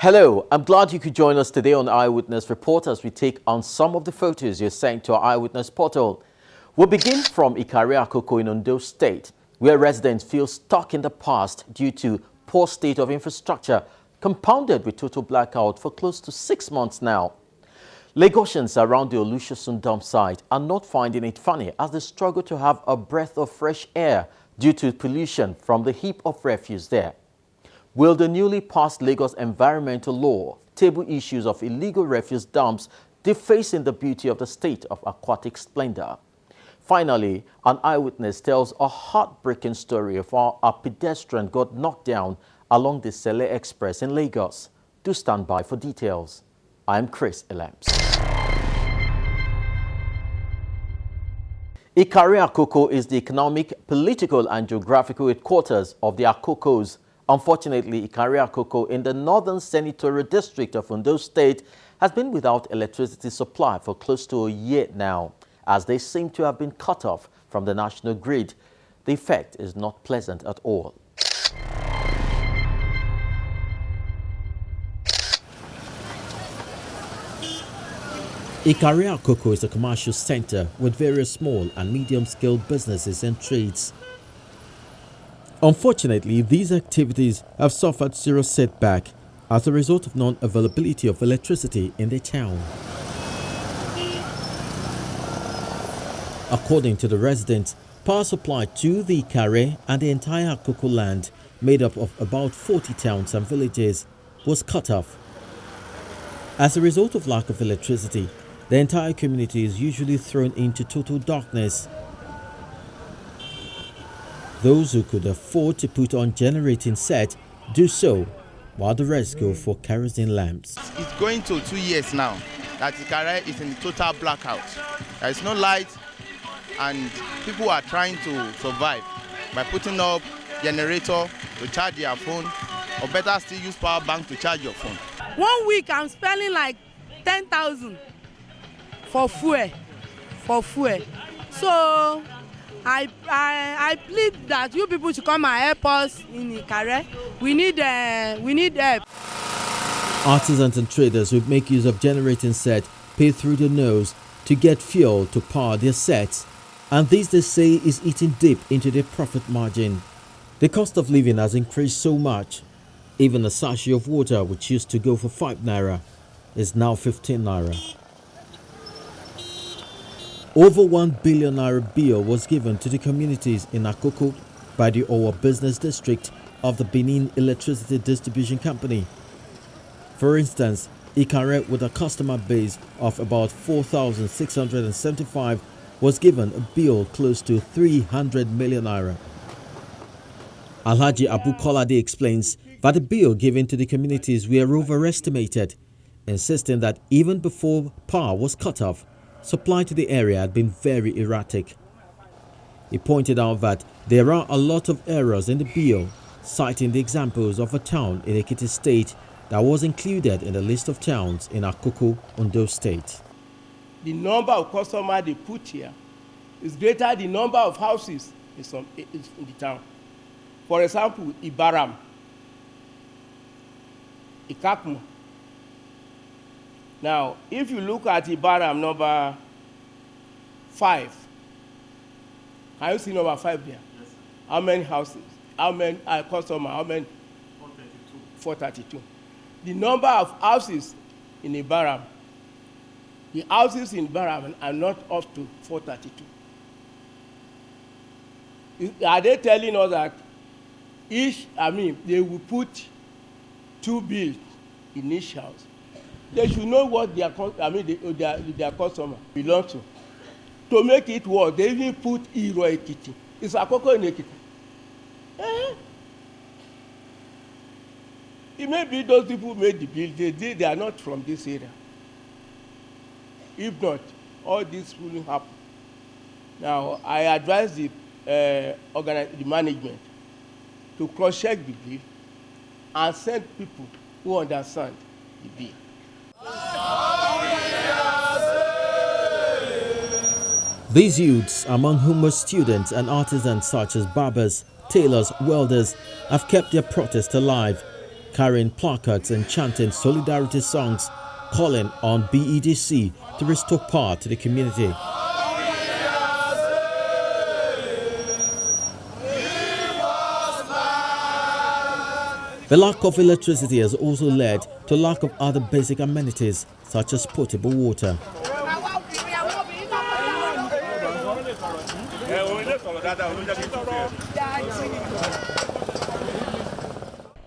Hello, I'm glad you could join us today on Eyewitness Report as we take on some of the photos you sent to our Eyewitness portal. We'll begin from Ikare Akoko in Ondo State, where residents feel stuck in the past due to poor state of infrastructure, compounded with total blackout for close to 6 months now. Lagosians around the Olusegun dump site are not finding it funny as they struggle to have a breath of fresh air due to pollution from the heap of refuse there. Will the newly passed Lagos environmental law table issues of illegal refuse dumps defacing the beauty of the state of aquatic splendor? Finally, an eyewitness tells a heartbreaking story of how a pedestrian got knocked down along the Sele Express in Lagos. Do stand by for details. I'm Chris Elamps. Ikare Akoko is the economic, political and geographical headquarters of the Akokos. Unfortunately, Ikare Akoko in the northern senatorial district of Ondo State has been without electricity supply for close to a year now, as they seem to have been cut off from the national grid. The effect is not pleasant at all. Ikare Akoko is a commercial center with various small and medium-scale businesses and trades. Unfortunately, these activities have suffered serious setback as a result of non-availability of electricity in the town. According to the residents, power supply to the Ikare and the entire Akoko land, made up of about 40 towns and villages, was cut off. As a result of lack of electricity, the entire community is usually thrown into total darkness. Those who could afford to put on generating set do so, while the rest go for kerosene lamps. It's going to 2 years now that Ikare is in total blackout. There is no light and people are trying to survive by putting up generator to charge their phone, or better still use power bank to charge your phone. 1 week I'm spending like 10,000 for fuel. So I plead that you people should come and help us in Ikare. We need help. Artisans and traders who make use of generating set pay through the nose to get fuel to power their sets, and this they say is eating deep into their profit margin. The cost of living has increased so much. Even a sachet of water, which used to go for 5 naira, is now 15 naira. Over 1 billion naira bill was given to the communities in Akoko by the Owa Business District of the Benin Electricity Distribution Company. For instance, Ikare, with a customer base of about 4,675, was given a bill close to 300 million naira. Alhaji Abu Kolade explains that the bill given to the communities were overestimated, insisting that even before power was cut off, supply to the area had been very erratic. He pointed out that there are a lot of errors in the bill, citing the examples of a town in Ekiti State that was included in the list of towns in Akoko, Ondo State. The number of customers they put here is greater than the number of houses in the town. For example, Ibaram, Ikakmo. Now, if you look at Ibaram number 5, can you see number 5 there? Yes, sir. How many houses? How many customers? How many? 432. 432. The number of houses in Ibaram, the houses in Ibaram are not up to 432. Are they telling us that they will put 2 bills in each house? They should know what their customer belongs to. To make it work, they even put Iro Ekiti. It's Akoko in Ekiti. It may be those people who made the bill, they are not from this area. If not, all this will happen. Now, I advise the management to cross-check the bill and send people who understand the bill. These youths, among whom were students and artisans such as barbers, tailors, welders, have kept their protest alive carrying placards and chanting solidarity songs, calling on BEDC to restore power to the community. The lack of electricity has also led to lack of other basic amenities such as potable water.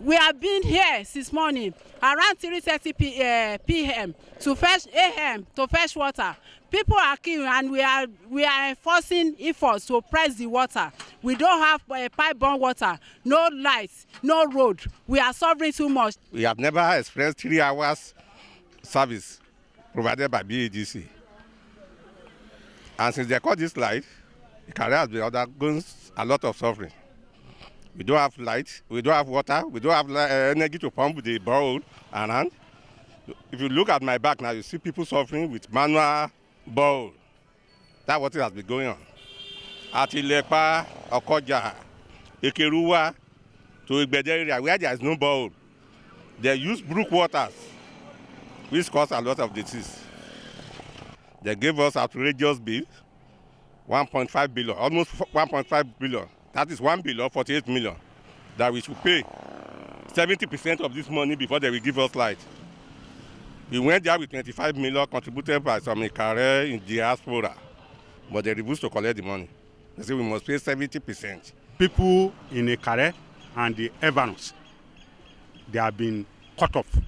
We have been here since morning around 3:30 p.m. to fetch a.m. to fetch water. People are queuing and we are enforcing efforts to press the water. We don't have pipe-borne water, no lights, no road. We are suffering too much. We have never experienced 3 hours service provided by BEDC. And since they caught this light, Ikare has been undergoing a lot of suffering. We don't have light, we don't have water, we don't have energy to pump the borehole around. If you look at my back now, you see people suffering with manual borehole. That's what has been going on. At Ilepa, Okoja, Ekeruwa, to Igbede area, where there is no borehole, they use brook waters, which cause a lot of disease. They gave us outrageous bill, 1.5 billion, almost 1.5 billion. That is 1 billion, 48 million, that we should pay 70% of this money before they will give us light. We went there with 25 million contributed by some Ikare in diaspora, but they refused to collect the money. They said we must pay 70%. People in Ikare and the Evanos, they have been cut off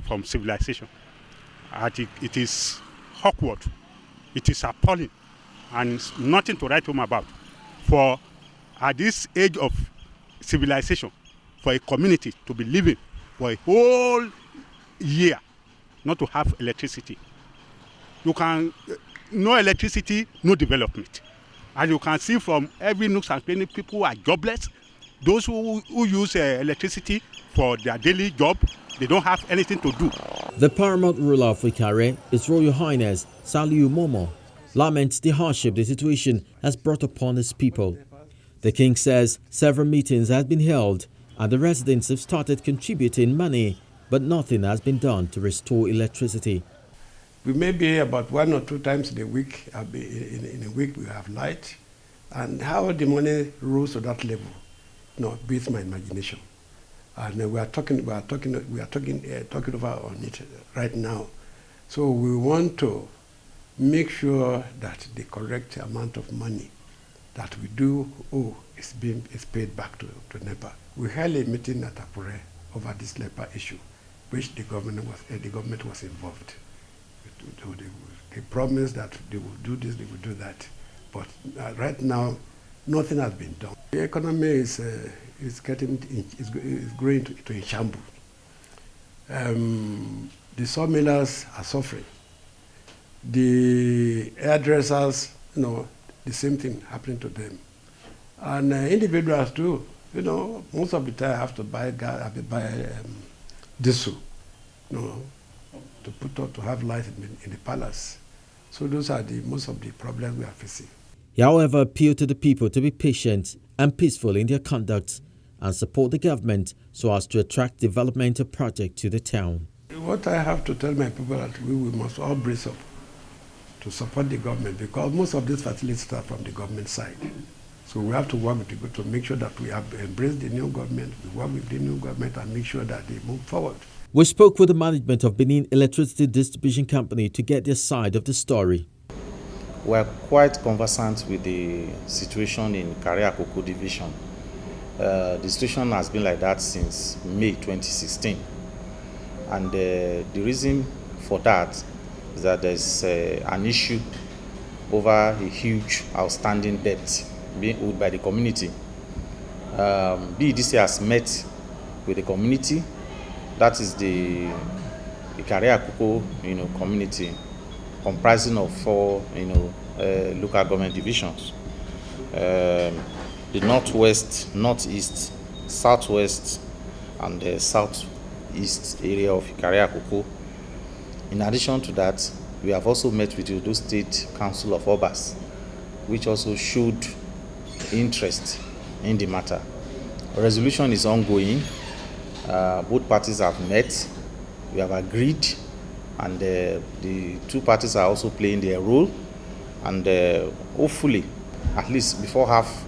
from civilization. It is awkward, it is appalling, and it's nothing to write home about. For at this age of civilization, for a community to be living for a whole year, not to have electricity. You can, no electricity, no development. As you can see from every nook and cranny, people are jobless. Those who use electricity for their daily job, they don't have anything to do. The paramount ruler of Ikare, His Royal Highness Saliu Momo, laments the hardship the situation has brought upon his people. The king says several meetings have been held and the residents have started contributing money, but nothing has been done to restore electricity. We may be about 1 or 2 times in a week. In a week we have light, and how the money rose to that level, beats my imagination. And we are talking over on it right now. So we want to make sure that the correct amount of money that we do owe is paid back to NEPA. We held a meeting at Akure over this NEPA issue, which the government was involved. They promised that they will do this, they will do that, but right now nothing has been done. The economy is growing to a shambles. The sawmillers are suffering. The hairdressers, the same thing happening to them. And individuals too, most of the time have to buy diesel, to have light in the palace. So those are most of the problems we are facing. He, however, appealed to the people to be patient and peaceful in their conduct and support the government so as to attract developmental projects to the town. What I have to tell my people that we must all brace up to support the government, because most of these facilities are from the government side. So we have to work with people to make sure that we have embraced the new government, we work with the new government and make sure that they move forward. We spoke with the management of Benin Electricity Distribution Company to get their side of the story. We are quite conversant with the situation in Ikare Akoko division. The situation has been like that since May 2016. And the reason for that is that there's an issue over a huge outstanding debt being owed by the community. BEDC has met with the community, that is the Ikare Akoko, community, comprising of 4, local government divisions. The northwest, northeast, southwest, and the southeast area of Ikare Akoko. In addition to that, we have also met with the Edo State Council of Obas, which also showed interest in the matter. A resolution is ongoing, Both parties have met, we have agreed, and the two parties are also playing their role. And hopefully, at least before half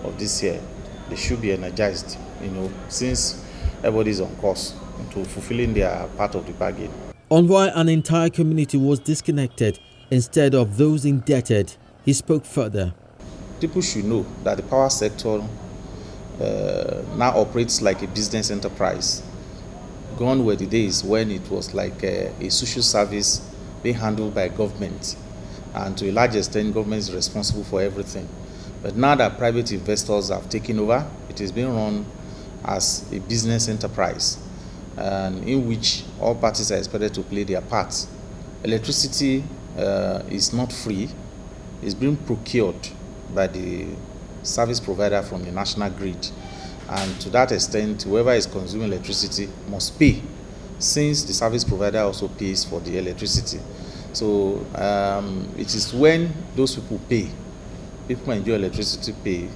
of this year, they should be energized, since everybody is on course to fulfilling their part of the bargain. On why an entire community was disconnected instead of those indebted, he spoke further. People should know that the power sector now operates like a business enterprise. Gone were the days when it was like a social service being handled by government, and to a large extent government is responsible for everything. But now that private investors have taken over, it is being run as a business enterprise, and in which all parties are expected to play their part. Electricity is not free. It's being procured by the service provider from the national grid, and to that extent whoever is consuming electricity must pay, since the service provider also pays for the electricity. So it is when those people pay, people enjoy electricity pay,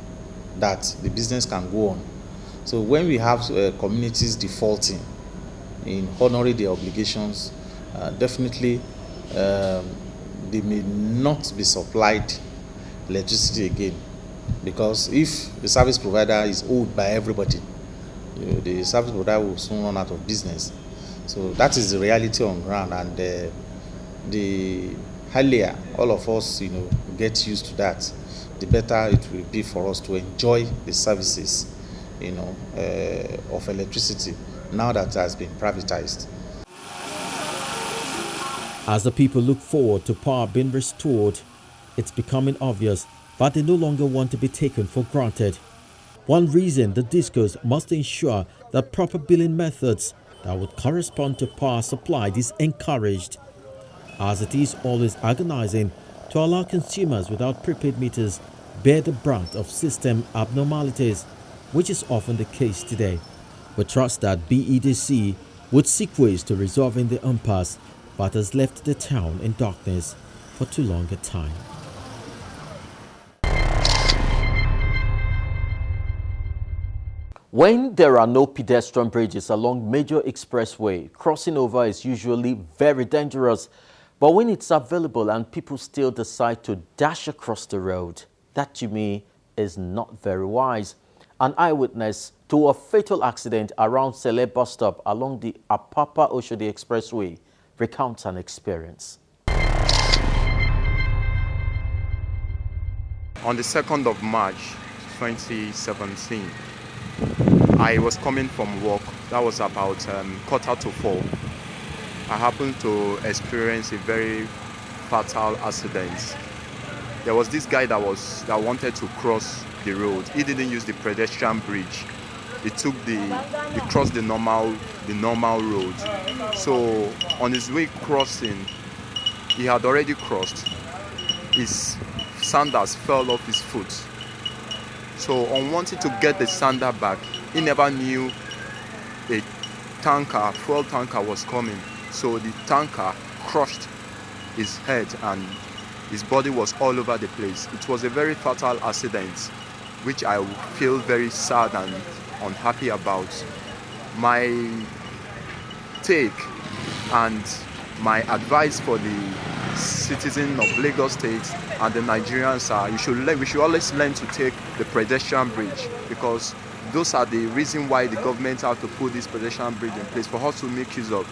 that the business can go on. So when we have communities defaulting in honoring their obligations, definitely they may not be supplied electricity again, because if the service provider is owed by everybody, the service provider will soon run out of business. So that is the reality on ground, and the earlier all of us get used to that, the better it will be for us to enjoy the services of electricity now that it has been privatized. As the people look forward to power being restored, it's becoming obvious that they no longer want to be taken for granted. One reason the discos must ensure that proper billing methods that would correspond to power supplied is encouraged, as it is always agonizing to allow consumers without prepaid meters bear the brunt of system abnormalities, which is often the case today. We trust that BEDC would seek ways to resolving the impasse that has left the town in darkness for too long a time. When there are no pedestrian bridges along major expressway, crossing over is usually very dangerous. But when it's available and people still decide to dash across the road, that to me is not very wise. An eyewitness to a fatal accident around Sele bus stop along the Apapa-Oshodi Expressway recounts an experience. On the 2nd of March 2017, I was coming from work. That was about 3:45. I happened to experience a very fatal accident. There was this guy that wanted to cross the road. He didn't use the pedestrian bridge. He crossed the normal road. So on his way crossing, he had already crossed. His sandals fell off his foot. So on wanting to get the sandal back, he never knew a fuel tanker was coming. So the tanker crushed his head and his body was all over the place. It was a very fatal accident, which I feel very sad and unhappy about. My take and my advice for the citizens of Lagos State and the Nigerians are we should always learn to take the pedestrian bridge, because those are the reason why the government have to put this pedestrian bridge in place for us to make use of.